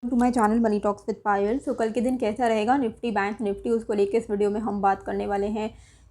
To my channel money talks with Payal. So कल के दिन कैसा रहेगा निफ्टी बैंक निफ्टी, उसको लेकर इस वीडियो में हम बात करने वाले हैं।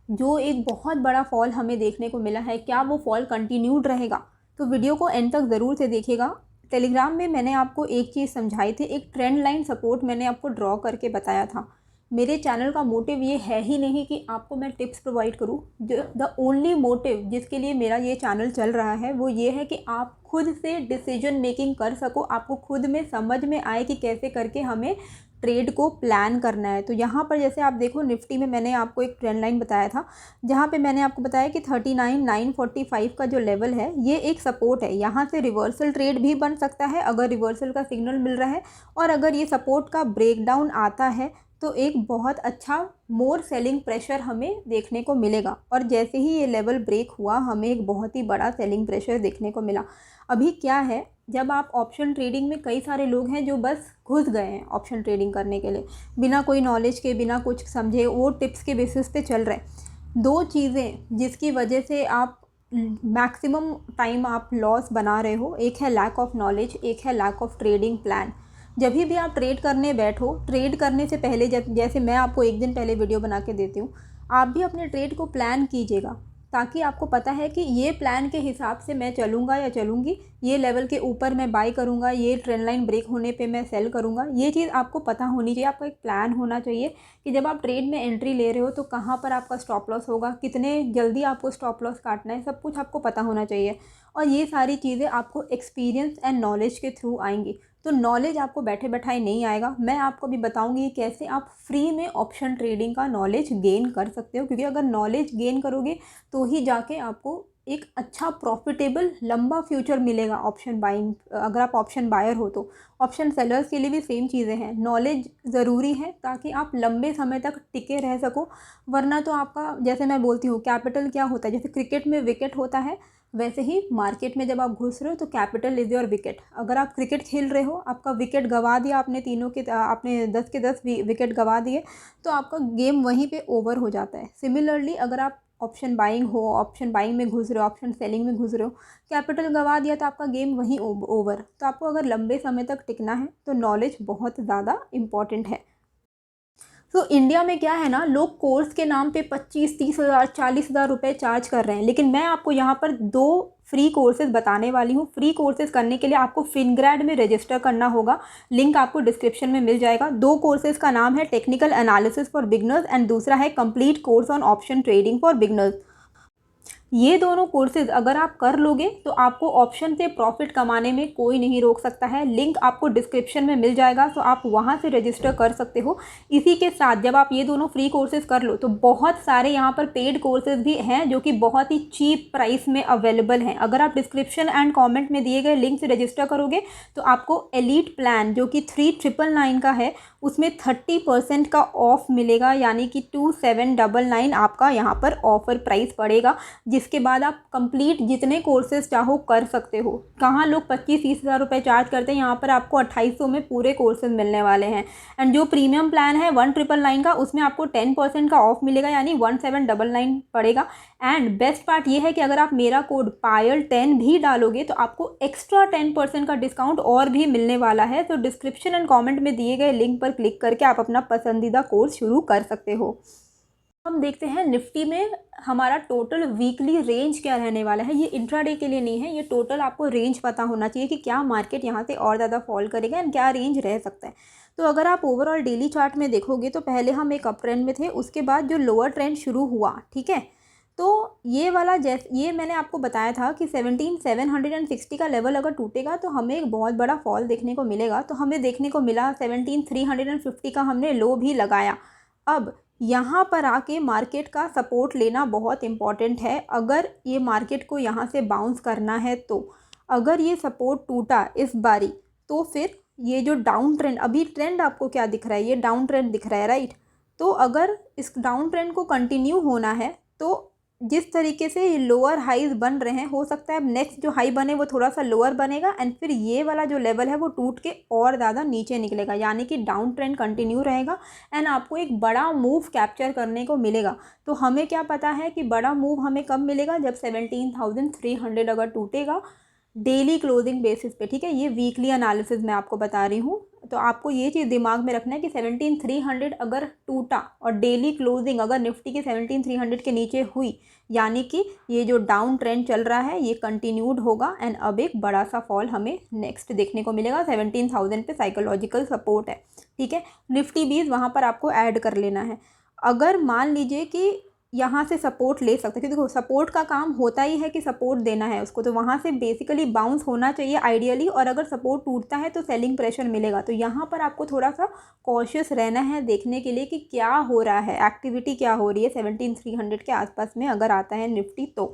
जो एक बहुत बड़ा फॉल हमें देखने को मिला है, क्या वो फॉल कंटिन्यूड रहेगा? तो वीडियो को एंड तक ज़रूर से देखिएगा। टेलीग्राम में मैंने आपको एक चीज़ समझाई थी, एक ट्रेंड लाइन सपोर्ट मैंने आपको ड्रॉ करके बताया था। मेरे चैनल का मोटिव ये है ही नहीं कि आपको मैं टिप्स प्रोवाइड करूँ। द ओनली मोटिव जिसके लिए मेरा ये चैनल चल रहा है वो ये है कि आप खुद से डिसीजन मेकिंग कर सको, आपको खुद में समझ में आए कि कैसे करके हमें ट्रेड को प्लान करना है। तो यहाँ पर जैसे आप देखो, निफ्टी में मैंने आपको एक ट्रेंड लाइन बताया था, जहाँ पे मैंने आपको बताया कि 39,945 का जो लेवल है ये एक सपोर्ट है। यहाँ से रिवर्सल ट्रेड भी बन सकता है अगर रिवर्सल का सिग्नल मिल रहा है, और अगर ये सपोर्ट का ब्रेकडाउन आता है तो एक बहुत अच्छा मोर सेलिंग प्रेशर हमें देखने को मिलेगा। और जैसे ही ये लेवल ब्रेक हुआ, हमें एक बहुत ही बड़ा सेलिंग प्रेशर देखने को मिला। अभी क्या है, जब आप ऑप्शन ट्रेडिंग में, कई सारे लोग हैं जो बस घुस गए हैं ऑप्शन ट्रेडिंग करने के लिए, बिना कोई नॉलेज के, बिना कुछ समझे, वो टिप्स के बेसिस पे चल रहे हैं। दो चीज़ें जिसकी वजह से आप मैक्सिमम टाइम आप लॉस बना रहे हो, एक है लैक ऑफ नॉलेज, एक है लैक ऑफ ट्रेडिंग प्लान। जब भी आप ट्रेड करने बैठो, ट्रेड करने से पहले, जैसे मैं आपको एक दिन पहले वीडियो बना के देती हूँ, आप भी अपने ट्रेड को प्लान कीजिएगा, ताकि आपको पता है कि ये प्लान के हिसाब से मैं चलूँगा या चलूँगी, ये लेवल के ऊपर मैं बाई करूँगा, ये ट्रेंड लाइन ब्रेक होने पे मैं सेल करूँगा। ये चीज़ आपको पता होनी चाहिए, आपका एक प्लान होना चाहिए कि जब आप ट्रेड में एंट्री ले रहे हो तो कहाँ पर आपका स्टॉप लॉस होगा, कितने जल्दी आपको स्टॉप लॉस काटना है, सब कुछ आपको पता होना चाहिए। और ये सारी चीज़ें आपको एक्सपीरियंस एंड नॉलेज के थ्रू आएंगी। तो नॉलेज आपको बैठे बैठाए नहीं आएगा। मैं आपको भी बताऊंगी कैसे आप फ्री में ऑप्शन ट्रेडिंग का नॉलेज गेन कर सकते हो, क्योंकि अगर नॉलेज गेन करोगे तो ही जाके आपको एक अच्छा प्रॉफिटेबल लंबा फ्यूचर मिलेगा ऑप्शन बाइंग। अगर आप ऑप्शन बायर हो तो ऑप्शन सेलर्स के लिए भी सेम चीज़ें हैं। नॉलेज ज़रूरी है ताकि आप लंबे समय तक टिके रह सको, वरना तो आपका, जैसे मैं बोलती हूँ, कैपिटल क्या होता है, जैसे क्रिकेट में विकेट होता है, वैसे ही मार्केट में जब आप घुस रहे हो तो कैपिटल इज़ योर विकेट। अगर आप क्रिकेट खेल रहे हो, आपका विकेट गवा दिया आपने, आपने 10 के 10 विकेट गवा दिए, तो आपका गेम वहीं पे ओवर हो जाता है। सिमिलरली अगर आप ऑप्शन बाइंग हो, ऑप्शन बाइंग में घुस रहे हो, ऑप्शन सेलिंग में घुस रहे हो, कैपिटल गवा दिया तो आपका गेम वहीं ओवर। तो आपको अगर लंबे समय तक टिकना है तो नॉलेज बहुत ज़्यादा इम्पॉर्टेंट है। तो इंडिया में क्या है ना, लोग कोर्स के नाम पे 25-30 हज़ार 40 हज़ार रुपये चार्ज कर रहे हैं, लेकिन मैं आपको यहाँ पर 2 फ्री कोर्सेज बताने वाली हूँ। फ्री कोर्सेज करने के लिए आपको फिनग्रैड में रजिस्टर करना होगा, लिंक आपको डिस्क्रिप्शन में मिल जाएगा। 2 कोर्सेज का नाम है technical analysis for beginners and दूसरा है complete course on option trading for beginners. ये दोनों कोर्सेज अगर आप कर लोगे तो आपको ऑप्शन से प्रॉफिट कमाने में कोई नहीं रोक सकता है। लिंक आपको डिस्क्रिप्शन में मिल जाएगा, तो आप वहाँ से रजिस्टर कर सकते हो। इसी के साथ जब आप ये दोनों फ्री कोर्सेज कर लो तो बहुत सारे यहाँ पर पेड कोर्सेज भी हैं जो कि बहुत ही चीप प्राइस में अवेलेबल हैं। अगर आप डिस्क्रिप्शन एंड कॉमेंट में दिए गए लिंक से रजिस्टर करोगे तो आपको एलीट प्लान जो कि 3,999 का है, उसमें 30% का ऑफ मिलेगा, यानी कि 2,799 आपका यहाँ पर ऑफर प्राइस पड़ेगा, जिसके बाद आप कंप्लीट जितने कोर्सेज चाहो कर सकते हो। कहाँ लोग 25-30 हज़ार रुपये चार्ज करते हैं, यहाँ पर आपको 2800 में पूरे कोर्सेज मिलने वाले हैं। एंड जो प्रीमियम प्लान है 1,999 का, उसमें आपको 10% का ऑफ मिलेगा, यानी 1,799 पड़ेगा। एंड बेस्ट पार्ट ये है कि अगर आप मेरा कोड PAYAL10 भी डालोगे तो आपको एक्स्ट्रा 10% का डिस्काउंट और भी मिलने वाला है। तो डिस्क्रिप्शन एंड कमेंट में दिए गए लिंक पर क्लिक करके आप अपना पसंदीदा कोर्स शुरू कर सकते हो। हम देखते हैं निफ्टी में हमारा टोटल वीकली रेंज क्या रहने वाला है। ये इंट्राडे के लिए नहीं है, ये टोटल आपको रेंज पता होना चाहिए कि क्या मार्केट यहाँ से और ज़्यादा फॉल करेगा एंड क्या रेंज रह सकता है। तो अगर आप ओवरऑल डेली चार्ट में देखोगे तो पहले हम एक अप ट्रेंड में थे, उसके बाद जो लोअर ट्रेंड शुरू हुआ, ठीक है, तो ये वाला, जैसे ये मैंने आपको बताया था कि 17,760 का लेवल अगर टूटेगा तो हमें एक बहुत बड़ा फॉल देखने को मिलेगा। तो हमें देखने को मिला 17,350 का हमने लो भी लगाया। अब यहाँ पर आके मार्केट का सपोर्ट लेना बहुत इम्पॉर्टेंट है। अगर ये मार्केट को यहाँ से बाउंस करना है, तो अगर ये सपोर्ट टूटा इस बारी, तो फिर ये जो डाउन ट्रेंड, अभी ट्रेंड आपको क्या दिख रहा है, ये डाउन ट्रेंड दिख रहा है, राइट। तो अगर इस डाउन ट्रेंड को कंटिन्यू होना है तो जिस तरीके से ये लोअर हाईज बन रहे हैं, हो सकता है अब नेक्स्ट जो हाई बने वो थोड़ा सा लोअर बनेगा एंड फिर ये वाला जो लेवल है वो टूट के और ज़्यादा नीचे निकलेगा, यानी कि डाउन ट्रेंड कंटिन्यू रहेगा एंड आपको एक बड़ा मूव कैप्चर करने को मिलेगा। तो हमें क्या पता है कि बड़ा मूव हमें कब मिलेगा, जब 17,300 अगर टूटेगा डेली क्लोजिंग बेसिस पे, ठीक है। ये वीकली एनालिसिस मैं आपको बता रही हूँ, तो आपको ये चीज़ दिमाग में रखना है कि 17,300 अगर टूटा और डेली क्लोजिंग अगर निफ्टी के 17,300 के नीचे हुई, यानी कि ये जो डाउन ट्रेंड चल रहा है ये कंटिन्यूड होगा एंड अब एक बड़ा सा फॉल हमें नेक्स्ट देखने को मिलेगा। 17,000 पे साइकोलॉजिकल सपोर्ट है, ठीक है। निफ्टी 20 वहाँ पर आपको ऐड कर लेना है। अगर मान लीजिए कि यहाँ से सपोर्ट ले सकते हैं, क्योंकि देखो सपोर्ट का काम होता ही है कि सपोर्ट देना है उसको, तो वहाँ से बेसिकली बाउंस होना चाहिए आइडियली, और अगर सपोर्ट टूटता है तो सेलिंग प्रेशर मिलेगा। तो यहाँ पर आपको थोड़ा सा कॉशियस रहना है देखने के लिए कि क्या हो रहा है, एक्टिविटी क्या हो रही है 17,300 के आसपास में अगर आता है निफ्टी। तो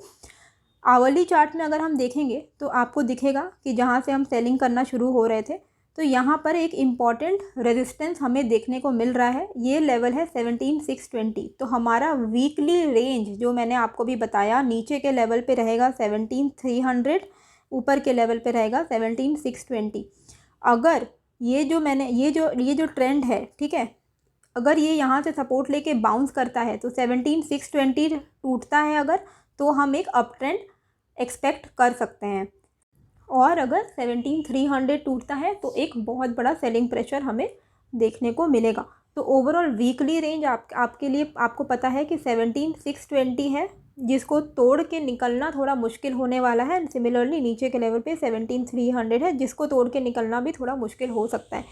आवली चार्ट में अगर हम देखेंगे तो आपको दिखेगा कि जहाँ से हम सेलिंग करना शुरू हो रहे थे तो यहाँ पर एक इम्पॉर्टेंट रेजिस्टेंस हमें देखने को मिल रहा है, ये लेवल है 17,620। तो हमारा वीकली रेंज जो मैंने आपको भी बताया, नीचे के लेवल पे रहेगा 17,300, ऊपर के लेवल पे रहेगा 17,620। अगर ये जो ट्रेंड है, ठीक है, अगर ये यहाँ से सपोर्ट लेके बाउंस करता है तो 17,620 टूटता है अगर, तो हम एक अप ट्रेंड एक्सपेक्ट कर सकते हैं। और अगर 17,300 टूटता है तो एक बहुत बड़ा सेलिंग प्रेशर हमें देखने को मिलेगा। तो ओवरऑल वीकली रेंज आपके लिए आपको पता है कि 17,620 है, जिसको तोड़ के निकलना थोड़ा मुश्किल होने वाला है। सिमिलरली नीचे के लेवल पे 17,300 है, जिसको तोड़ के निकलना भी थोड़ा मुश्किल हो सकता है।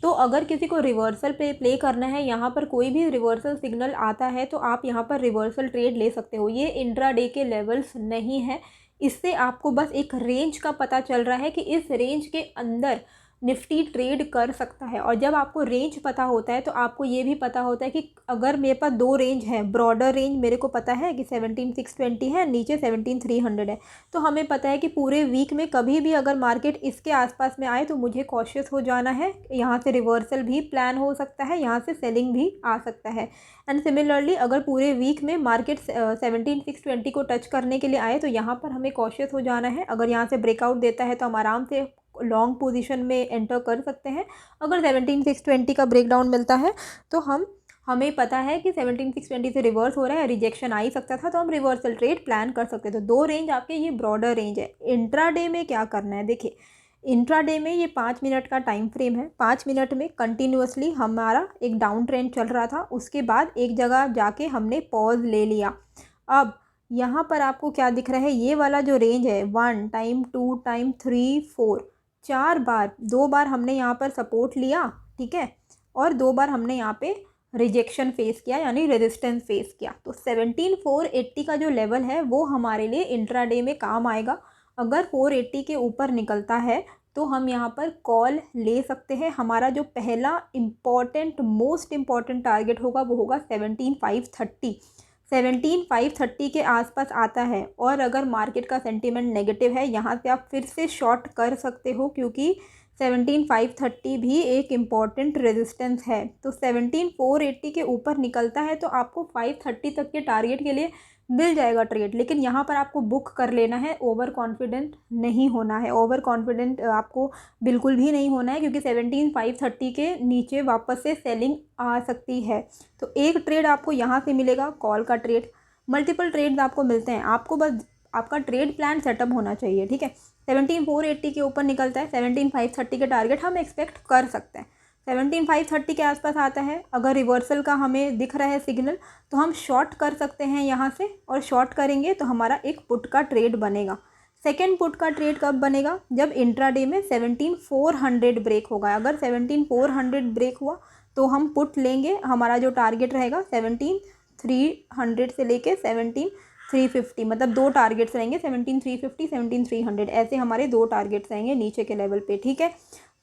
तो अगर किसी को रिवर्सल पे प्ले करना है, यहाँ पर कोई भी रिवर्सल सिग्नल आता है तो आप यहाँ पर रिवर्सल ट्रेड ले सकते हो। ये इंट्राडे के लेवल्स नहीं है, इससे आपको बस एक रेंज का पता चल रहा है कि इस रेंज के अंदर निफ्टी ट्रेड कर सकता है। और जब आपको रेंज पता होता है तो आपको ये भी पता होता है कि अगर मेरे पास दो रेंज है, ब्रॉडर रेंज मेरे को पता है कि 17,620 है, नीचे 17,300 है, तो हमें पता है कि पूरे वीक में कभी भी अगर मार्केट इसके आसपास में आए तो मुझे कॉशियस हो जाना है। यहाँ से रिवर्सल भी प्लान हो सकता है, यहाँ से सेलिंग भी आ सकता है। एंड सिमिलरली अगर पूरे वीक में मार्केट 17,620 को टच करने के लिए आए तो यहाँ पर हमें कॉशियस हो जाना है। अगर यहाँ से ब्रेकआउट देता है तो हम आराम से लॉन्ग पोजीशन में एंटर कर सकते हैं। अगर 17,620 का ब्रेकडाउन मिलता है तो हमें पता है कि 17,620 से रिवर्स हो रहा है, रिजेक्शन आ ही सकता था, तो हम रिवर्सल ट्रेड प्लान कर सकते हैं। तो दो रेंज आपके ये ब्रॉडर रेंज है। इंट्राडे में क्या करना है, देखिए इंट्राडे में ये 5 मिनट का टाइम फ्रेम है। 5 मिनट में कंटिन्यूसली हमारा एक डाउन ट्रेंड चल रहा था, उसके बाद एक जगह जाके हमने पॉज ले लिया। अब यहाँ पर आपको क्या दिख रहा है, ये वाला जो रेंज है 1 टाइम 2 टाइम 3 4 4 बार, 2 बार हमने यहाँ पर सपोर्ट लिया, ठीक है, और 2 बार हमने यहाँ पे रिजेक्शन फेस किया यानी रेजिस्टेंस फेस किया। तो 17,480 का जो लेवल है वो हमारे लिए इंट्राडे में काम आएगा। अगर 480 के ऊपर निकलता है तो हम यहाँ पर कॉल ले सकते हैं। हमारा जो पहला इम्पॉर्टेंट मोस्ट इम्पॉर्टेंट टारगेट होगा वो होगा 17,530। 17,530 के आसपास आता है और अगर मार्केट का सेंटीमेंट नेगेटिव है, यहाँ से आप फिर से शॉर्ट कर सकते हो, क्योंकि 17,530 भी एक इम्पॉर्टेंट रेजिस्टेंस है। तो 17,480 के ऊपर निकलता है तो आपको 530 तक के टारगेट के लिए मिल जाएगा ट्रेड। लेकिन यहाँ पर आपको बुक कर लेना है, ओवर कॉन्फिडेंट नहीं होना है। ओवर कॉन्फिडेंट आपको बिल्कुल भी नहीं होना है, क्योंकि 17,530 के नीचे वापस से सेलिंग आ सकती है। तो एक ट्रेड आपको यहाँ से मिलेगा, कॉल का ट्रेड। मल्टीपल ट्रेड्स आपको मिलते हैं, आपको बस आपका ट्रेड प्लान सेटअप होना चाहिए, ठीक है। 17,480 के ऊपर निकलता है, 17,530 के टारगेट हम एक्सपेक्ट कर सकते हैं। 17,530 के आसपास आता है, अगर रिवर्सल का हमें दिख रहा है सिग्नल तो हम शॉर्ट कर सकते हैं यहाँ से, और शॉर्ट करेंगे तो हमारा एक पुट का ट्रेड बनेगा। सेकेंड पुट का ट्रेड कब बनेगा, जब इंट्राडे में 17,400 ब्रेक होगा। अगर 17,400 ब्रेक हुआ तो हम पुट लेंगे, हमारा जो टारगेट रहेगा 17,300 से लेके 17,350, मतलब दो टारगेट्स रहेंगे, 17,350 17,300, ऐसे हमारे दो टारगेट्स रहेंगे नीचे के लेवल पे, ठीक है।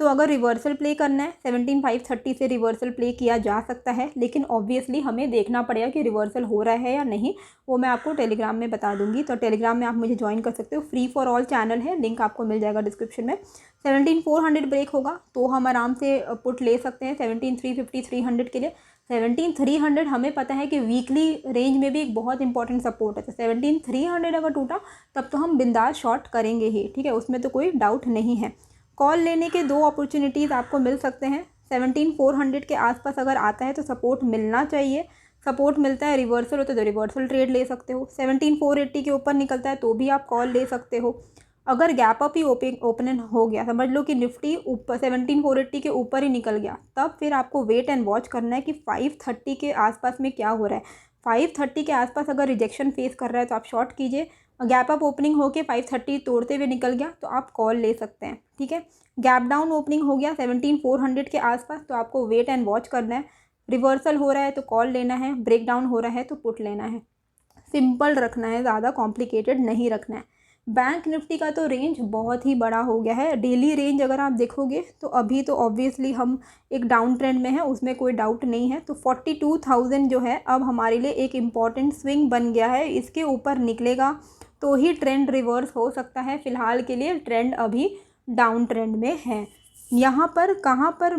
तो अगर रिवर्सल प्ले करना है 17,530 से रिवर्सल प्ले किया जा सकता है, लेकिन ऑब्वियसली हमें देखना पड़ेगा कि रिवर्सल हो रहा है या नहीं। वो मैं आपको टेलीग्राम में बता दूंगी, तो टेलीग्राम में आप मुझे ज्वाइन कर सकते हो, फ्री फॉर ऑल चैनल है, लिंक आपको मिल जाएगा डिस्क्रिप्शन में। 17,400 ब्रेक होगा तो हम आराम से पुट ले सकते हैं 17,350 300 के लिए। 17,300 हमें पता है कि वीकली रेंज में भी एक बहुत इंपॉर्टेंट सपोर्ट है, तो 17,300 अगर टूटा तब तो हम बिंदास शॉर्ट करेंगे ही, ठीक है, उसमें तो कोई डाउट नहीं है। कॉल लेने के दो अपॉर्चुनिटीज़ आपको मिल सकते हैं। 17,400 के आसपास अगर आता है तो सपोर्ट मिलना चाहिए, सपोर्ट मिलता है, रिवर्सल होता है तो रिवर्सल ट्रेड ले सकते हो। 17,480 के ऊपर निकलता है तो भी आप कॉल ले सकते हो। अगर गैप अप ही ओपन हो गया, समझ लो कि निफ्टी ऊपर 17,480 के ऊपर ही निकल गया, तब फिर आपको वेट एंड वॉच करना है कि 530 के आसपास में क्या हो रहा है। 530 के आसपास अगर रिजेक्शन फेस कर रहा है तो आप शॉर्ट कीजिए। गैप अप ओपनिंग होके 530 तोड़ते हुए निकल गया तो आप कॉल ले सकते हैं, ठीक है। गैप डाउन ओपनिंग हो गया 17,400 के आसपास तो आपको वेट एंड वॉच करना है। रिवर्सल हो रहा है तो कॉल लेना है, ब्रेक डाउन हो रहा है तो पुट लेना है। सिंपल रखना है, ज़्यादा कॉम्प्लिकेटेड नहीं रखना है। बैंक निफ्टी का तो रेंज बहुत ही बड़ा हो गया है। डेली रेंज अगर आप देखोगे तो अभी तो ऑब्वियसली हम एक डाउन ट्रेंड में है, उसमें कोई डाउट नहीं है। तो 42,000 जो है अब हमारे लिए एक इम्पॉर्टेंट स्विंग बन गया है। इसके ऊपर निकलेगा तो ही ट्रेंड रिवर्स हो सकता है। फ़िलहाल के लिए ट्रेंड अभी डाउन ट्रेंड में है। यहाँ पर कहाँ पर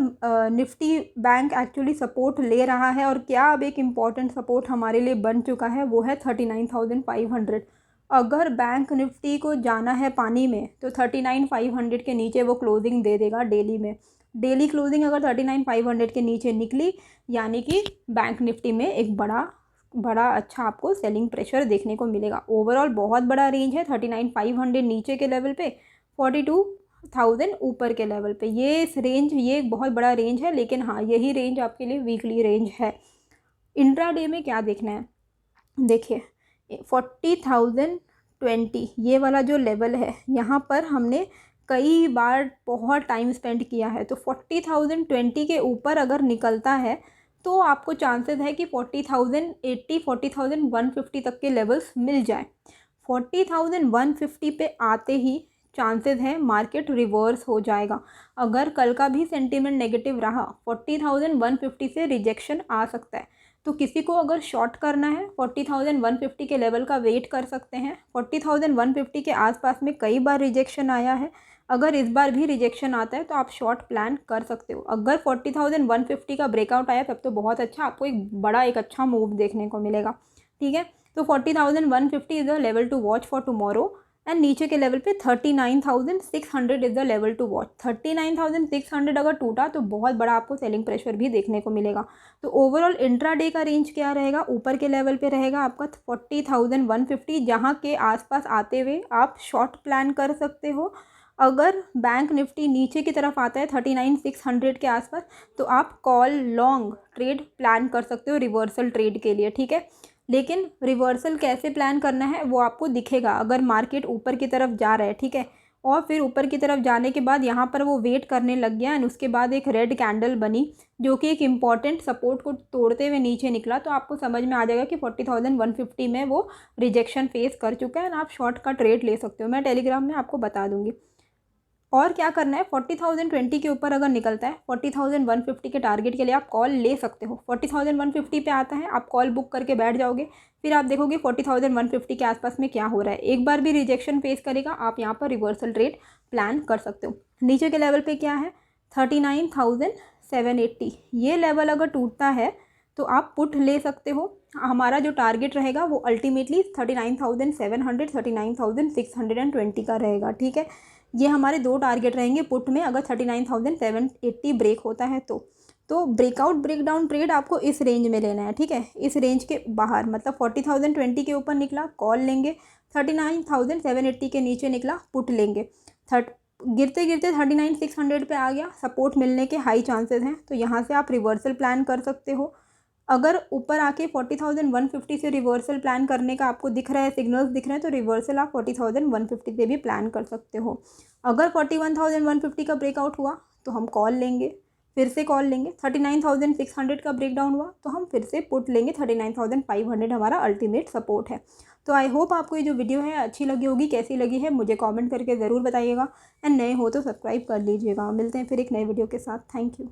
निफ्टी बैंक एक्चुअली सपोर्ट ले रहा है और क्या अब एक इम्पॉर्टेंट सपोर्ट हमारे लिए बन चुका है, वो है 39,500। अगर बैंक निफ्टी को जाना है पानी में तो 39,500 के नीचे वो क्लोजिंग दे देगा डेली में। डेली क्लोजिंग अगर 39,500 के नीचे निकली यानी कि बैंक निफ्टी में एक बड़ा अच्छा आपको सेलिंग प्रेशर देखने को मिलेगा। ओवरऑल बहुत बड़ा रेंज है, 39,500 नीचे के लेवल पे, 42,000 ऊपर के लेवल पे। ये एक बहुत बड़ा रेंज है, लेकिन हाँ यही रेंज आपके लिए वीकली रेंज है। इंट्राडे में क्या देखना है, देखिए 40,020 ये वाला जो लेवल है, यहाँ पर हमने कई बार बहुत टाइम स्पेंड किया है। तो 40,020 के ऊपर अगर निकलता है तो आपको चांसेस है कि 40,080 40,150 तक के लेवल्स मिल जाए। 40,150 पे आते ही चांसेस हैं मार्केट रिवर्स हो जाएगा। अगर कल का भी सेंटीमेंट नेगेटिव रहा 40,150 से रिजेक्शन आ सकता है। तो किसी को अगर शॉर्ट करना है 40,150 के लेवल का वेट कर सकते हैं। 40,150 के आसपास में कई बार रिजेक्शन आया है, अगर इस बार भी रिजेक्शन आता है तो आप शॉर्ट प्लान कर सकते हो। अगर 40,150 का ब्रेकआउट आया तब तो बहुत अच्छा, आपको एक अच्छा मूव देखने को मिलेगा, ठीक है। तो 40,150 is the level to watch for tomorrow and नीचे के लेवल पे 39,600 is the level to watch. 39,600 अगर टूटा तो बहुत बड़ा आपको सेलिंग प्रेशर भी देखने को मिलेगा। तो ओवरऑल इंट्राडे का रेंज क्या रहेगा, ऊपर के लेवल पे रहेगा आपका 40,150, जहाँ के आसपास आते हुए आप शॉर्ट प्लान कर सकते हो। अगर बैंक निफ्टी नीचे की तरफ आता है 39,600 के आसपास तो आप कॉल लॉन्ग ट्रेड प्लान कर सकते हो रिवर्सल ट्रेड के लिए, ठीक है। लेकिन रिवर्सल कैसे प्लान करना है वो आपको दिखेगा अगर मार्केट ऊपर की तरफ जा रहा है, ठीक है। और फिर ऊपर की तरफ जाने के बाद यहाँ पर वो वेट करने लग गया एंड उसके बाद एक रेड कैंडल बनी जो कि एक इम्पॉर्टेंट सपोर्ट को तोड़ते हुए नीचे निकला, तो आपको समझ में आ जाएगा कि 40,150 में वो रिजेक्शन फेस कर चुका है एंड आप शॉर्ट का ट्रेड ले सकते हो। मैं टेलीग्राम में आपको बता दूंगी। और क्या करना है, 40,020 के ऊपर अगर निकलता है 40,150 के टारगेट के लिए आप कॉल ले सकते हो। 40,150 पे आता है आप कॉल बुक करके बैठ जाओगे, फिर आप देखोगे 40,150 के आसपास में क्या हो रहा है। एक बार भी रिजेक्शन फेस करेगा आप यहाँ पर रिवर्सल ट्रेड प्लान कर सकते हो। नीचे के लेवल पे क्या है 39,780, ये लेवल अगर टूटता है तो आप पुट ले सकते हो। हमारा जो टारगेट रहेगा वो अल्टीमेटली 39,700 39,620 का रहेगा, ठीक है। ये हमारे दो टारगेट रहेंगे पुट में अगर 39,780 ब्रेक होता है तो ब्रेकआउट ब्रेकडाउन ट्रेड आपको इस रेंज में लेना है, ठीक है। इस रेंज के बाहर मतलब 40,020 के ऊपर निकला कॉल लेंगे, 39,780 के नीचे निकला पुट लेंगे। गिरते गिरते 39,600 पे आ गया, सपोर्ट मिलने के हाई चांसेस हैं, तो यहाँ से आप रिवर्सल प्लान कर सकते हो। अगर ऊपर आके 40,150 से रिवर्सल प्लान करने का आपको दिख रहा है, सिग्नल्स दिख रहे हैं, तो रिवर्सल आप 40,150 से भी प्लान कर सकते हो। अगर 41,150 का ब्रेकआउट हुआ तो हम कॉल लेंगे, फिर से कॉल लेंगे। 39,600 का ब्रेकडाउन हुआ तो हम फिर से पुट लेंगे। 39,500 हमारा अल्टीमेट सपोर्ट है। तो आई होप आपको ये जो वीडियो है अच्छी लगी होगी। कैसी लगी है मुझे कमेंट करके ज़रूर बताइएगा एंड नए हो तो सब्सक्राइब कर लीजिएगा। मिलते हैं फिर एक नए वीडियो के साथ। Thank you.